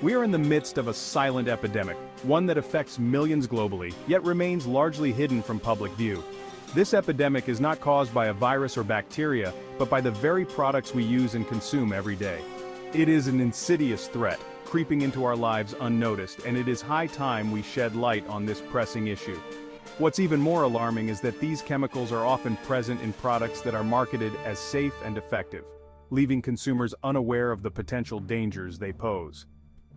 We are in the midst of a silent epidemic, one that affects millions globally, yet remains largely hidden from public view. This epidemic is not caused by a virus or bacteria, but by the very products we use and consume every day. It is an insidious threat, creeping into our lives unnoticed, and it is high time we shed light on this pressing issue. What's even more alarming is that these chemicals are often present in products that are marketed as safe and effective, leaving consumers unaware of the potential dangers they pose.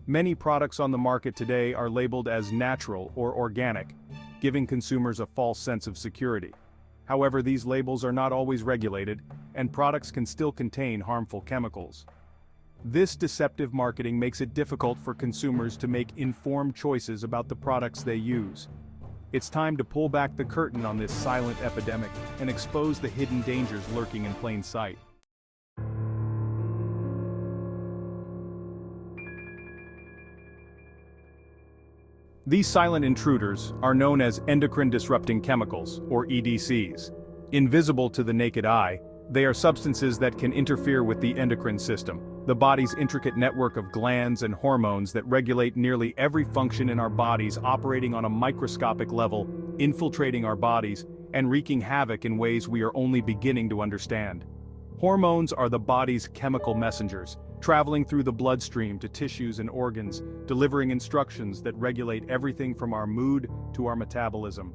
Many products on the market today are labeled as natural or organic, giving consumers a false sense of security. However, these labels are not always regulated, and products can still contain harmful chemicals. This deceptive marketing makes it difficult for consumers to make informed choices about the products they use. It's time to pull back the curtain on this silent epidemic and expose the hidden dangers lurking in plain sight. These silent intruders are known as endocrine-disrupting chemicals, or EDCs. Invisible to the naked eye, they are substances that can interfere with the endocrine system, the body's intricate network of glands and hormones that regulate nearly every function in our bodies, operating on a microscopic level, infiltrating our bodies, and wreaking havoc in ways we are only beginning to understand. Hormones are the body's chemical messengers, traveling through the bloodstream to tissues and organs, delivering instructions that regulate everything from our mood to our metabolism.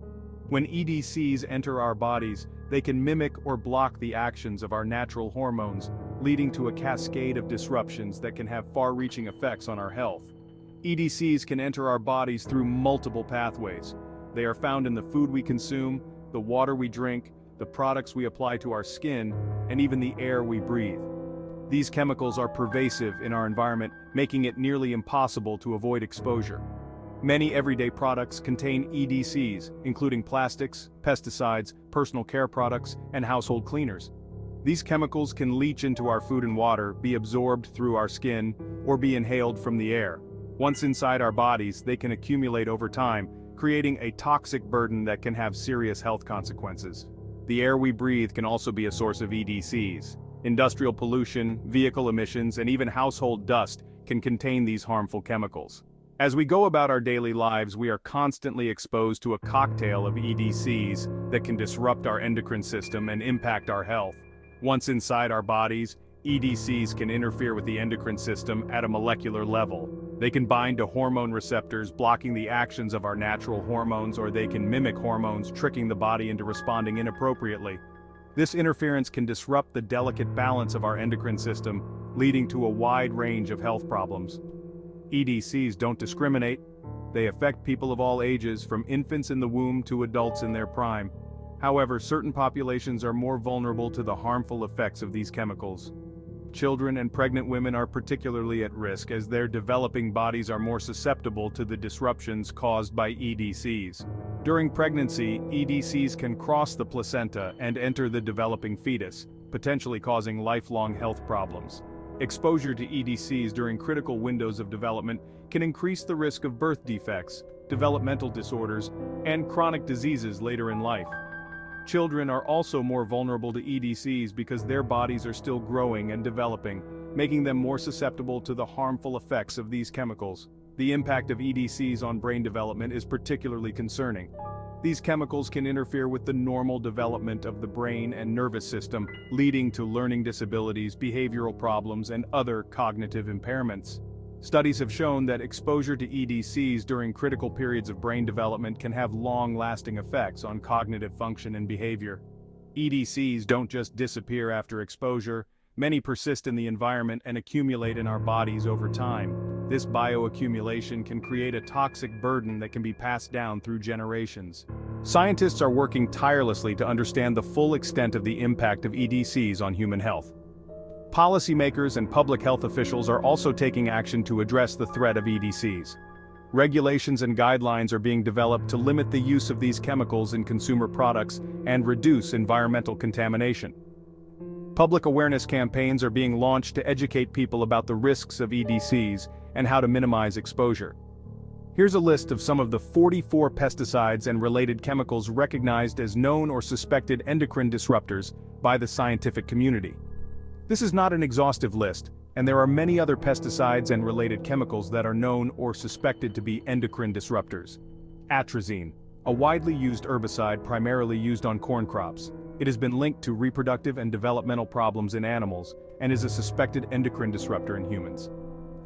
When EDCs enter our bodies, they can mimic or block the actions of our natural hormones, leading to a cascade of disruptions that can have far-reaching effects on our health. EDCs can enter our bodies through multiple pathways. They are found in the food we consume, the water we drink, the products we apply to our skin, and even the air we breathe. These chemicals are pervasive in our environment, making it nearly impossible to avoid exposure. Many everyday products contain EDCs, including plastics, pesticides, personal care products, and household cleaners. These chemicals can leach into our food and water, be absorbed through our skin, or be inhaled from the air. Once inside our bodies, they can accumulate over time, creating a toxic burden that can have serious health consequences. The air we breathe can also be a source of EDCs. Industrial pollution, vehicle emissions, and even household dust can contain these harmful chemicals. As we go about our daily lives, we are constantly exposed to a cocktail of EDCs that can disrupt our endocrine system and impact our health. Once inside our bodies, EDCs can interfere with the endocrine system at a molecular level. They can bind to hormone receptors, blocking the actions of our natural hormones, or they can mimic hormones, tricking the body into responding inappropriately. This interference can disrupt the delicate balance of our endocrine system, leading to a wide range of health problems. EDCs don't discriminate. They affect people of all ages, from infants in the womb to adults in their prime. However, certain populations are more vulnerable to the harmful effects of these chemicals. Children and pregnant women are particularly at risk, as their developing bodies are more susceptible to the disruptions caused by EDCs. During pregnancy, EDCs can cross the placenta and enter the developing fetus, potentially causing lifelong health problems. Exposure to EDCs during critical windows of development can increase the risk of birth defects, developmental disorders, and chronic diseases later in life. Children are also more vulnerable to EDCs because their bodies are still growing and developing, making them more susceptible to the harmful effects of these chemicals. The impact of EDCs on brain development is particularly concerning. These chemicals can interfere with the normal development of the brain and nervous system, leading to learning disabilities, behavioral problems, and other cognitive impairments. Studies have shown that exposure to EDCs during critical periods of brain development can have long-lasting effects on cognitive function and behavior. EDCs don't just disappear after exposure. Many persist in the environment and accumulate in our bodies over time. This bioaccumulation can create a toxic burden that can be passed down through generations. Scientists are working tirelessly to understand the full extent of the impact of EDCs on human health. Policymakers and public health officials are also taking action to address the threat of EDCs. Regulations and guidelines are being developed to limit the use of these chemicals in consumer products and reduce environmental contamination. Public awareness campaigns are being launched to educate people about the risks of EDCs and how to minimize exposure. Here's a list of some of the 44 pesticides and related chemicals recognized as known or suspected endocrine disruptors by the scientific community. This is not an exhaustive list, And there are many other pesticides and related chemicals that are known or suspected to be endocrine disruptors. Atrazine, a widely used herbicide primarily used on corn crops. It has been linked to reproductive and developmental problems in animals and is a suspected endocrine disruptor in humans.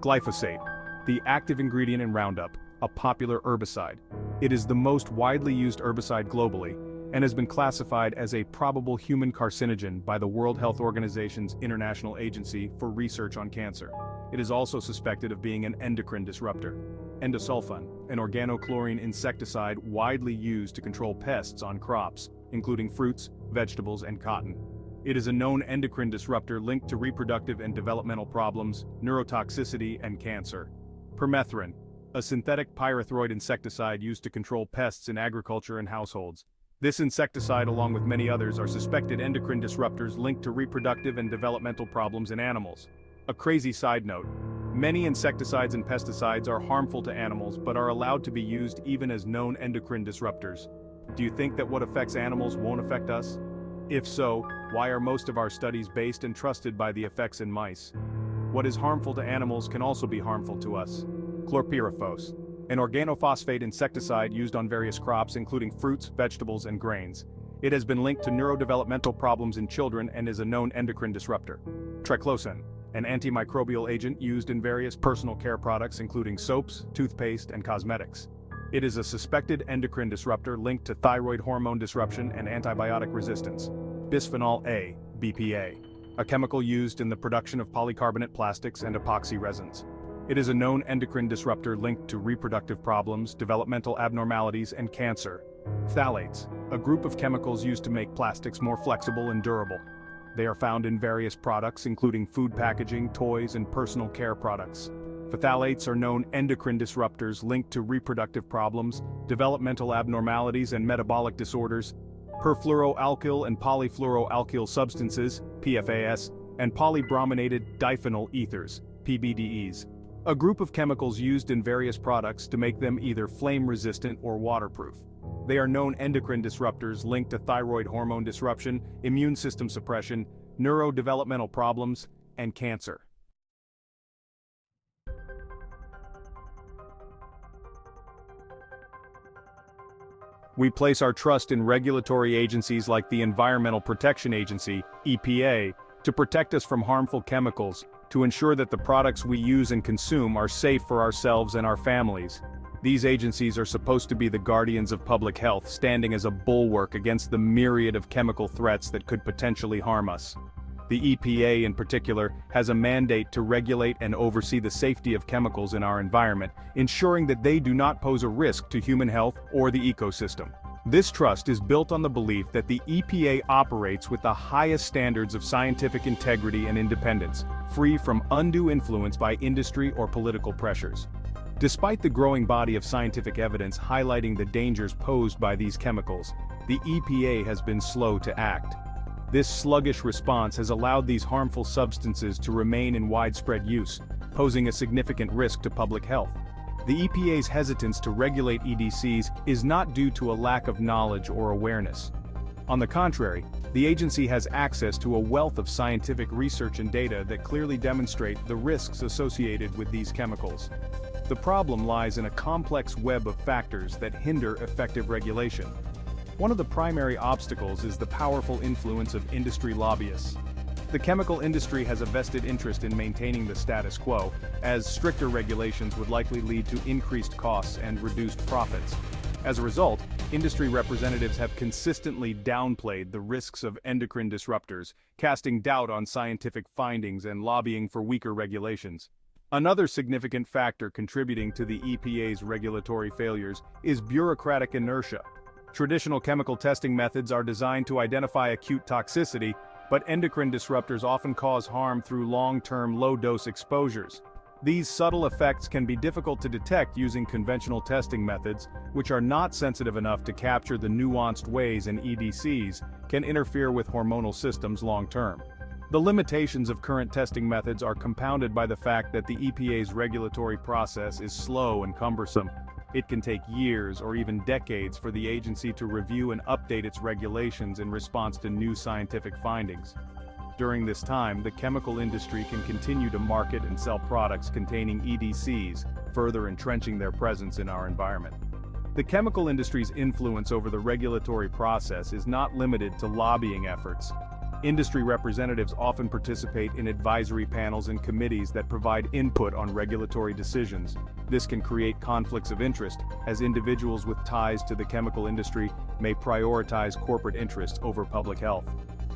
Glyphosate, the active ingredient in Roundup, a popular herbicide. It is the most widely used herbicide globally and has been classified as a probable human carcinogen by the World Health Organization's International Agency for Research on Cancer. It is also suspected of being an endocrine disruptor. Endosulfan, an organochlorine insecticide widely used to control pests on crops, including fruits, vegetables, and cotton. It is a known endocrine disruptor linked to reproductive and developmental problems, neurotoxicity, and cancer. Permethrin, a synthetic pyrethroid insecticide used to control pests in agriculture and households. This insecticide, along with many others, are suspected endocrine disruptors linked to reproductive and developmental problems in animals. A crazy side note: many insecticides and pesticides are harmful to animals but are allowed to be used even as known endocrine disruptors. Do you think that what affects animals won't affect us? If so, why are most of our studies based and trusted by the effects in mice? What is harmful to animals can also be harmful to us. Chlorpyrifos, an organophosphate insecticide used on various crops including fruits, vegetables, and grains. It has been linked to neurodevelopmental problems in children and is a known endocrine disruptor. Triclosan, an antimicrobial agent used in various personal care products including soaps, toothpaste, and cosmetics. It is a suspected endocrine disruptor linked to thyroid hormone disruption and antibiotic resistance. Bisphenol A, BPA, a chemical used in the production of polycarbonate plastics and epoxy resins. It is a known endocrine disruptor linked to reproductive problems, developmental abnormalities, and cancer. Phthalates, a group of chemicals used to make plastics more flexible and durable. They are found in various products including food packaging, toys, and personal care products. Phthalates are known endocrine disruptors linked to reproductive problems, developmental abnormalities, and metabolic disorders. Perfluoroalkyl and polyfluoroalkyl substances, PFAS, and polybrominated diphenyl ethers, PBDEs. A group of chemicals used in various products to make them either flame-resistant or waterproof. They are known endocrine disruptors linked to thyroid hormone disruption, immune system suppression, neurodevelopmental problems, and cancer. We place our trust in regulatory agencies like the Environmental Protection Agency, EPA, to protect us from harmful chemicals, to ensure that the products we use and consume are safe for ourselves and our families. These agencies are supposed to be the guardians of public health, standing as a bulwark against the myriad of chemical threats that could potentially harm us. The EPA in particular has a mandate to regulate and oversee the safety of chemicals in our environment, ensuring that they do not pose a risk to human health or the ecosystem. This trust is built on the belief that the EPA operates with the highest standards of scientific integrity and independence, free from undue influence by industry or political pressures. Despite the growing body of scientific evidence highlighting the dangers posed by these chemicals, the EPA has been slow to act. This sluggish response has allowed these harmful substances to remain in widespread use, posing a significant risk to public health. The EPA's hesitance to regulate EDCs is not due to a lack of knowledge or awareness. On the contrary, the agency has access to a wealth of scientific research and data that clearly demonstrate the risks associated with these chemicals. The problem lies in a complex web of factors that hinder effective regulation. One of the primary obstacles is the powerful influence of industry lobbyists. The chemical industry has a vested interest in maintaining the status quo, as stricter regulations would likely lead to increased costs and reduced profits. As a result, industry representatives have consistently downplayed the risks of endocrine disruptors, casting doubt on scientific findings and lobbying for weaker regulations. Another significant factor contributing to the EPA's regulatory failures is bureaucratic inertia. Traditional chemical testing methods are designed to identify acute toxicity, but endocrine disruptors often cause harm through long-term low-dose exposures. These subtle effects can be difficult to detect using conventional testing methods, which are not sensitive enough to capture the nuanced ways an EDCs can interfere with hormonal systems long-term. The limitations of current testing methods are compounded by the fact that the EPA's regulatory process is slow and cumbersome. It can take years or even decades for the agency to review and update its regulations in response to new scientific findings. During this time, the chemical industry can continue to market and sell products containing EDCs, further entrenching their presence in our environment. The chemical industry's influence over the regulatory process is not limited to lobbying efforts. Industry representatives often participate in advisory panels and committees that provide input on regulatory decisions. This can create conflicts of interest, as individuals with ties to the chemical industry may prioritize corporate interests over public health.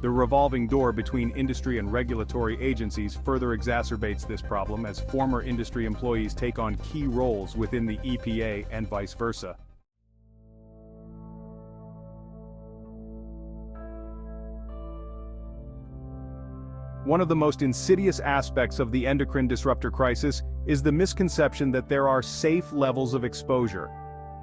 The revolving door between industry and regulatory agencies further exacerbates this problem as former industry employees take on key roles within the EPA and vice versa. One of the most insidious aspects of the endocrine disruptor crisis is the misconception that there are safe levels of exposure.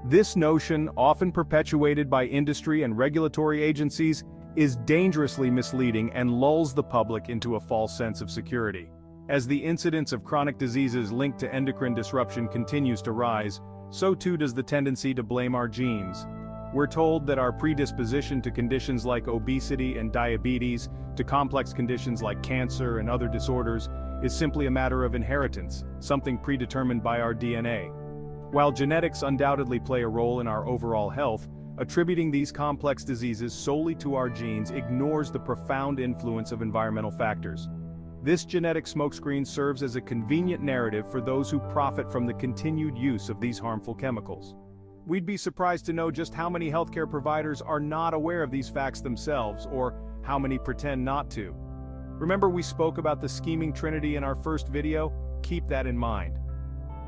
This notion, often perpetuated by industry and regulatory agencies, is dangerously misleading and lulls the public into a false sense of security. As the incidence of chronic diseases linked to endocrine disruption continues to rise, so too does the tendency to blame our genes. We're told that our predisposition to conditions like obesity and diabetes, to complex conditions like cancer and other disorders, is simply a matter of inheritance, something predetermined by our DNA. While genetics undoubtedly play a role in our overall health, attributing these complex diseases solely to our genes ignores the profound influence of environmental factors. This genetic smokescreen serves as a convenient narrative for those who profit from the continued use of these harmful chemicals. We'd be surprised to know just how many healthcare providers are not aware of these facts themselves, or how many pretend not to. Remember we spoke about the scheming trinity in our first video? Keep that in mind.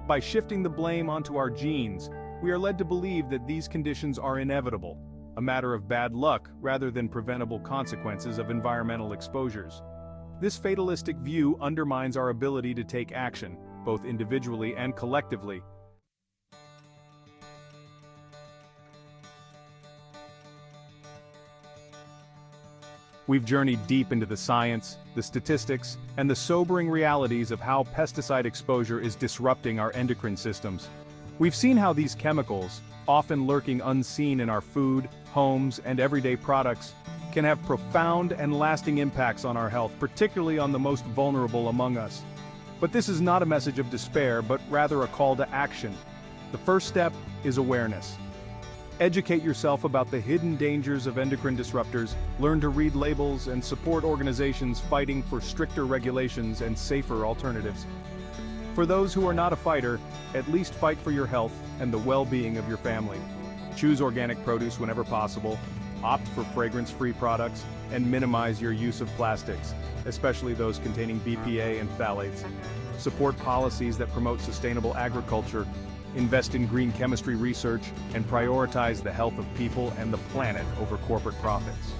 By shifting the blame onto our genes, we are led to believe that these conditions are inevitable, a matter of bad luck rather than preventable consequences of environmental exposures. This fatalistic view undermines our ability to take action, both individually and collectively. We've journeyed deep into the science, the statistics, and the sobering realities of how pesticide exposure is disrupting our endocrine systems. We've seen how these chemicals, often lurking unseen in our food, homes, and everyday products, can have profound and lasting impacts on our health, particularly on the most vulnerable among us. But this is not a message of despair, but rather a call to action. The first step is awareness. Educate yourself about the hidden dangers of endocrine disruptors, learn to read labels, and support organizations fighting for stricter regulations and safer alternatives. For those who are not a fighter, at least fight for your health and the well-being of your family. Choose organic produce whenever possible, opt for fragrance-free products, and minimize your use of plastics, especially those containing BPA and phthalates. Support policies that promote sustainable agriculture, invest in green chemistry research, and prioritize the health of people and the planet over corporate profits.